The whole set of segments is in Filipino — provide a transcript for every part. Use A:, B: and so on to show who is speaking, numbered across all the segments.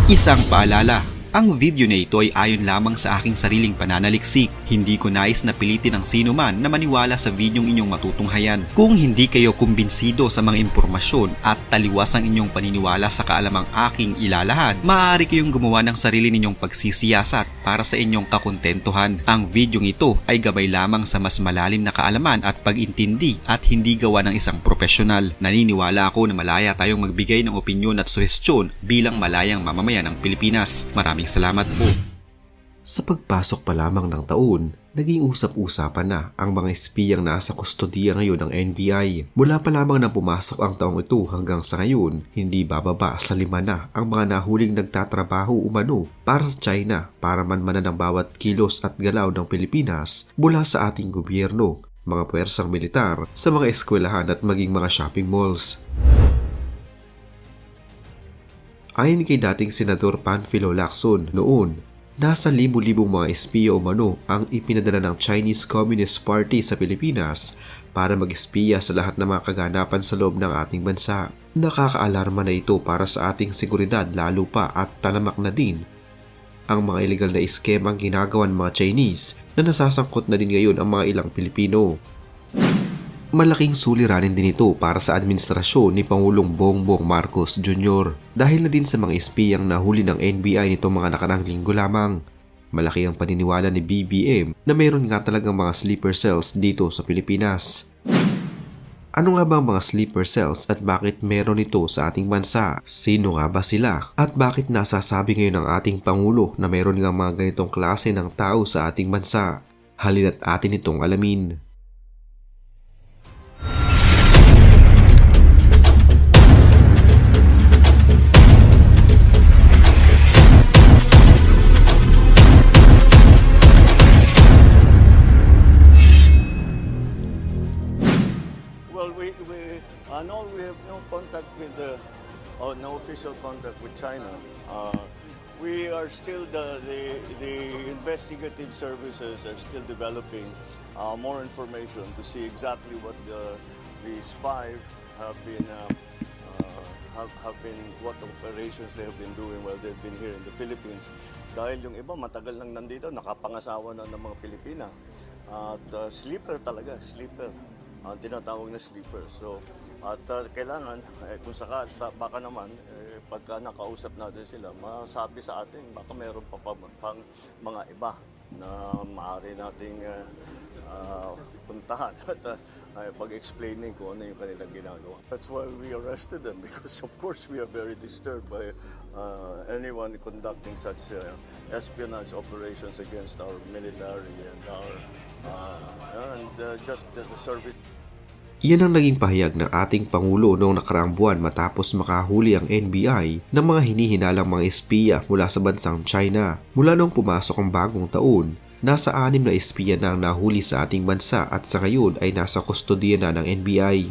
A: Isang paalala, ang video na ito ay ayon lamang sa aking sariling pananaliksik. Hindi ko nais na pilitin ang sino man na maniwala sa videong inyong matutunghayan. Kung hindi kayo kumbinsido sa mga impormasyon at taliwas ang inyong paniniwala sa kaalamang aking ilalahad, maaari kayong gumawa ng sarili ninyong pagsisiyasat para sa inyong kakontentuhan. Ang videong ito ay gabay lamang sa mas malalim na kaalaman at pag-intindi at hindi gawa ng isang profesional. Naniniwala ako na malaya tayong magbigay ng opinyon at suhestyon bilang malayang mamamayan ng Pilipinas. Maraming salamat po.
B: Sa pagpasok pa lamang ng taon, naging usap-usapan na ang mga espiyang nasa kustodiya ngayon ng NBI. Mula pa lamang nang pumasok ang taong ito hanggang sa ngayon, hindi bababa sa 5 na ang mga nahuling nagtatrabaho umano para sa China para manmanan ng bawat kilos at galaw ng Pilipinas mula sa ating gobyerno, mga puwersang militar, sa mga eskwelahan at maging mga shopping malls. Ayon kay dating Senador Panfilo Lacson noon, nasa libu-libong mga espiya umano ang ipinadala ng Chinese Communist Party sa Pilipinas para mag-espiya sa lahat ng mga kaganapan sa loob ng ating bansa. Nakakaalarma na ito para sa ating seguridad lalo pa at talamak na din ang mga illegal na eskemang ginagawa ng mga Chinese na nasasangkot na din ngayon ang mga ilang Pilipino. Malaking suliranin din ito para sa administrasyon ni Pangulong Bongbong Marcos Jr. dahil na din sa mga espiyang nahuli ng NBI nitong mga nakarang linggo lamang. Malaki ang paniniwala ni BBM na mayroon nga talagang mga sleeper cells dito sa Pilipinas. Ano nga ba ang mga sleeper cells at bakit meron ito sa ating bansa? Sino nga ba sila? At bakit nasasabi ngayon ng ating Pangulo na mayroon nga mga ganitong klase ng tao sa ating bansa? Halina't atin itong alamin.
C: We have no contact with no official contact with China. We are still the investigative services are still developing more information to see exactly what these 5 have been what operations they have been doing while they've been here in the Philippines. Dahil yung iba matagal nang nandito, nakapangasawa na ng mga Pilipina. At sleeper talaga, sleeper. Ang tinatawag na sleeper. So, at kailangan, kung sakali, baka naman, pagka nakausap natin sila, masabi sa atin, baka meron pang mga iba na maaari nating puntahan at pag-explaining kung ano yung kanilang ginagawa. That's why we arrested them because of course we are very disturbed by anyone conducting such espionage operations against our military and our just as a service.
B: Iyan ang naging pahayag ng ating Pangulo noong nakaraang buwan matapos makahuli ang NBI ng mga hinihinalang mga espiya mula sa bansang China. Mula noong pumasok ang bagong taon, nasa 6 na espiya na ang nahuli sa ating bansa at sa ngayon ay nasa kustodiya na ng NBI.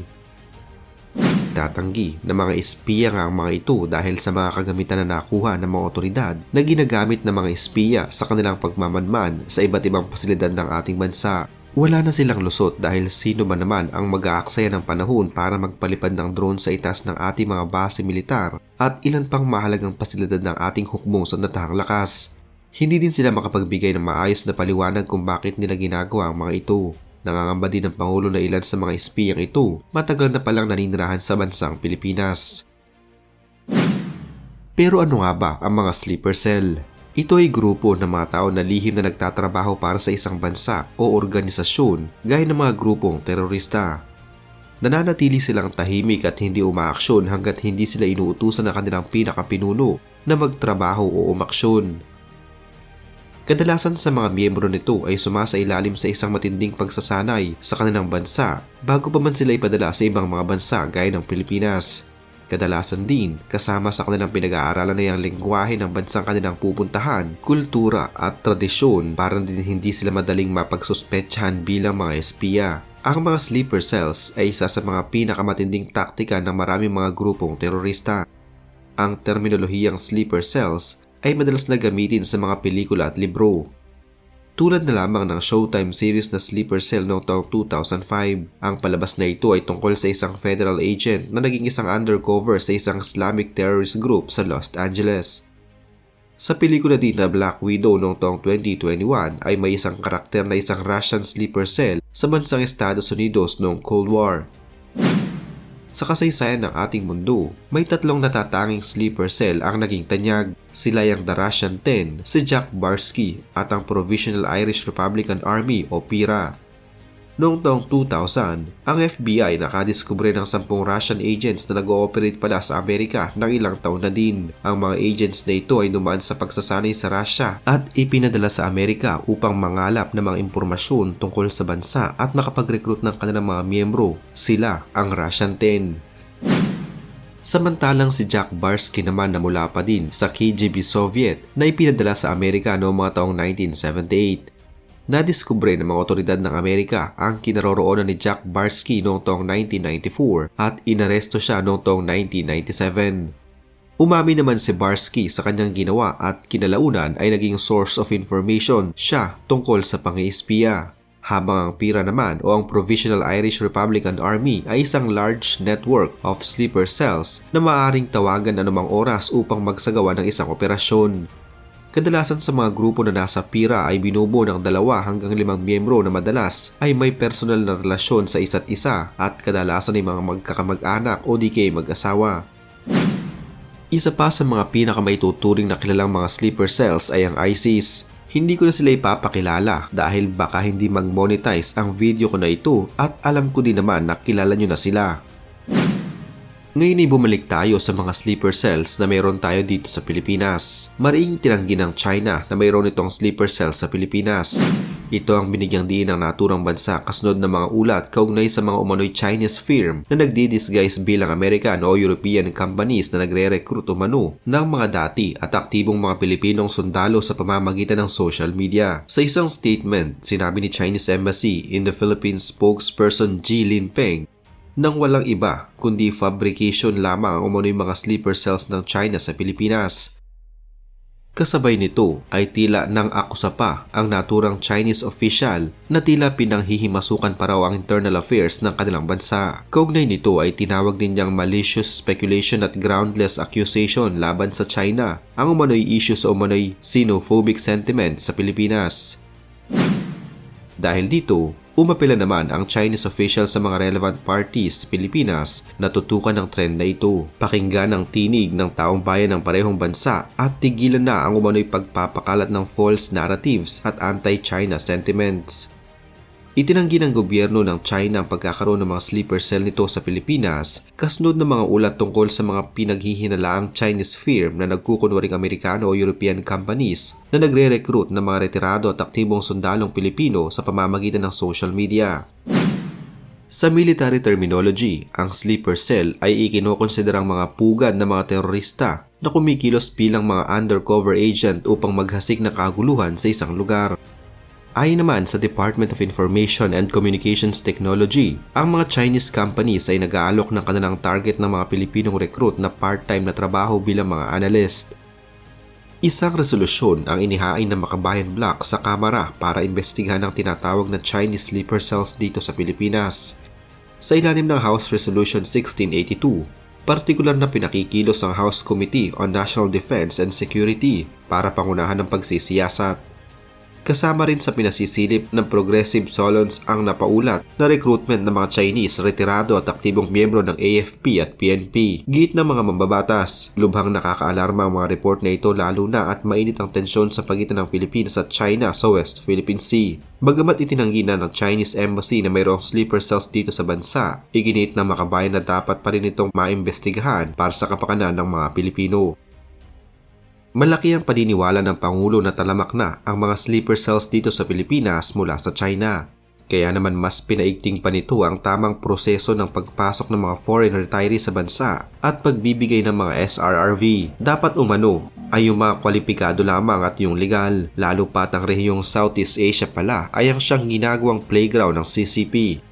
B: Tatanggi na mga espiya nga ang mga ito dahil sa mga kagamitan na nakuha ng mga otoridad na ginagamit ng mga espiya sa kanilang pagmamanman sa iba't ibang pasilidad ng ating bansa. Wala na silang lusot dahil sino man naman ang mag-aaksaya ng panahon para magpalipad ng drone sa itaas ng ating mga base militar at ilan pang mahalagang pasilidad ng ating hukbong sandatahang lakas. Hindi din sila makapagbigay ng maayos na paliwanag kung bakit nila ginagawa ang mga ito. Nangangamba din ng Pangulo na ilan sa mga espiyang ito matagal na palang naninirahan sa bansang Pilipinas. Pero ano nga ba ang mga sleeper cell? Ito ay grupo ng mga tao na lihim na nagtatrabaho para sa isang bansa o organisasyon gaya ng mga grupong terorista. Nananatili silang tahimik at hindi umaaksyon hanggat hindi sila inuutusan ng kanilang pinakapinuno na magtrabaho o umaksyon. Kadalasan sa mga miyembro nito ay sumasailalim sa isang matinding pagsasanay sa kanilang bansa bago pa man sila ipadala sa ibang mga bansa gaya ng Pilipinas. Kadalasan din kasama sa kanilang pinag-aaralan na yung lengguwahe ng bansang kanilang pupuntahan, kultura at tradisyon para din hindi sila madaling mapagsuspetsahan bilang mga espiya. Ang mga sleeper cells ay isa sa mga pinakamatinding taktika ng maraming mga grupong terorista. Ang terminolohiyang sleeper cells ay madalas na gamitin sa mga pelikula at libro. Tulad na lamang ng Showtime series na Sleeper Cell noong taong 2005. Ang palabas na ito ay tungkol sa isang federal agent na naging isang undercover sa isang Islamic terrorist group sa Los Angeles. Sa pelikula din na Black Widow noong taong 2021 ay may isang karakter na isang Russian sleeper cell sa bansang Estados Unidos noong Cold War. Sa kasaysayan ng ating mundo, may 3 natatanging sleeper cell ang naging tanyag. Sila ang The Russian 10, si Jack Barsky at ang Provisional Irish Republican Army o PIRA. Noong taong 2000, ang FBI nakadiskubre ng 10 Russian agents na nag-ooperate pala sa Amerika ng ilang taon na din. Ang mga agents na ito ay dumaan sa pagsasanay sa Russia at ipinadala sa Amerika upang mangalap ng mga impormasyon tungkol sa bansa at makapag-recruit ng kanilang mga miyembro. Sila ang Russian 10. Samantalang si Jack Barsky naman na mula pa din sa KGB Soviet na ipinadala sa Amerika noong mga taong 1978. Nadiskubre ng mga otoridad ng Amerika ang kinaroroonan ni Jack Barsky noong taong 1994 at inaresto siya noong taong 1997. Umami naman si Barsky sa kanyang ginawa at kinalaunan ay naging source of information siya tungkol sa pang-iispiya. Habang ang PIRA naman o ang Provisional Irish Republican Army ay isang large network of sleeper cells na maaaring tawagan anumang oras upang magsagawa ng isang operasyon. Kadalasan sa mga grupo na nasa PIRA ay binubuo ng 2 hanggang 5 miyembro na madalas ay may personal na relasyon sa isa't isa at kadalasan ay mga magkakamag-anak o di kay mag-asawa. Isa pa sa mga pinakamaituturing na kilalang mga sleeper cells ay ang ISIS. Hindi ko na sila ipapakilala dahil baka hindi mag-monetize ang video ko na ito at alam ko din naman na kilala nyo na sila. Ngayon ay bumalik tayo sa mga sleeper cells na mayroon tayo dito sa Pilipinas. Mariing tinanggi ng China na mayroon itong sleeper cells sa Pilipinas. Ito ang binigyang diin ng naturang bansa kasunod ng mga ulat kaugnay sa mga umano'y Chinese firm na nagdi-disguise bilang American o European companies na nagre-recruit umano ng mga dati at aktibong mga Pilipinong sundalo sa pamamagitan ng social media. Sa isang statement, sinabi ni Chinese Embassy in the Philippines spokesperson Ji Linpeng nang walang iba kundi fabrication lamang ang umano'y mga sleeper cells ng China sa Pilipinas. Kasabay nito ay tila nang akusa pa ang naturang Chinese official na tila pinanghihimasukan pa raw ang internal affairs ng kanilang bansa. Kaugnay nito ay tinawag din niyang malicious speculation at groundless accusation laban sa China ang umano'y issue sa umano'y xenophobic sentiment sa Pilipinas. Dahil dito, umapela naman ang Chinese official sa mga relevant parties sa Pilipinas na tutukan ng trend na ito. Pakinggan ang tinig ng taong bayan ng parehong bansa at tigilan na ang umano'y pagpapakalat ng false narratives at anti-China sentiments. Itinanggi ng gobyerno ng China ang pagkakaroon ng mga sleeper cell nito sa Pilipinas kasunod ng mga ulat tungkol sa mga pinaghihinalaang Chinese firm na nagkukunwaring Amerikano o European companies na nagre-recruit ng mga retirado at aktibong sundalong Pilipino sa pamamagitan ng social media. Sa military terminology, ang sleeper cell ay ikinokonsiderang mga pugad ng mga terorista na kumikilos bilang mga undercover agent upang maghasik ng kaguluhan sa isang lugar. Ayon naman sa Department of Information and Communications Technology, ang mga Chinese companies ay nag-aalok ng kanilang target ng mga Pilipinong recruit na part-time na trabaho bilang mga analyst. Isang resolusyon ang inihain ng Makabayan Bloc sa Kamara para imbestigahan ang tinatawag na Chinese sleeper cells dito sa Pilipinas. Sa ilalim ng House Resolution 1682, partikular na pinakikilos ang House Committee on National Defense and Security para pangunahan ng pagsisiyasat. Kasama rin sa pinasisilip ng Progressive Solons ang napaulat na recruitment ng mga Chinese retirado at aktibong miyembro ng AFP at PNP. Giit ng mga mambabatas, lubhang nakakaalarma ang mga report na ito lalo na at mainit ang tensyon sa pagitan ng Pilipinas at China sa West Philippine Sea. Bagamat itinanggi na ng Chinese Embassy na mayroong sleeper cells dito sa bansa, iginit ng Makabayan na dapat pa rin itong maimbestigahan para sa kapakanan ng mga Pilipino. Malaki ang paniniwala ng Pangulo na talamak na ang mga sleeper cells dito sa Pilipinas mula sa China. Kaya naman mas pinaigting pa nito ang tamang proseso ng pagpasok ng mga foreign retirees sa bansa at pagbibigay ng mga SRRV. Dapat umano ay yung mga kwalipikado lamang at yung legal, lalo pat ang rehiyong Southeast Asia pala ay ang siyang ginagawang playground ng CCP.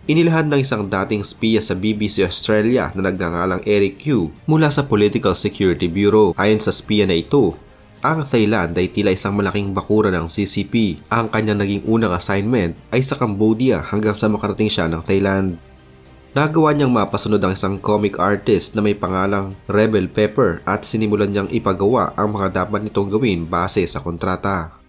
B: Inilahad ng isang dating spiya sa BBC Australia na nagngangalang Eric Yu mula sa Political Security Bureau. Ayon sa spiya na ito, ang Thailand ay tila isang malaking bakura ng CCP. Ang kanyang naging unang assignment ay sa Cambodia hanggang sa makarating siya ng Thailand. Nagawa niyang mapasunod ang isang comic artist na may pangalang Rebel Pepper at sinimulan niyang ipagawa ang mga dapat nitong gawin base sa kontrata.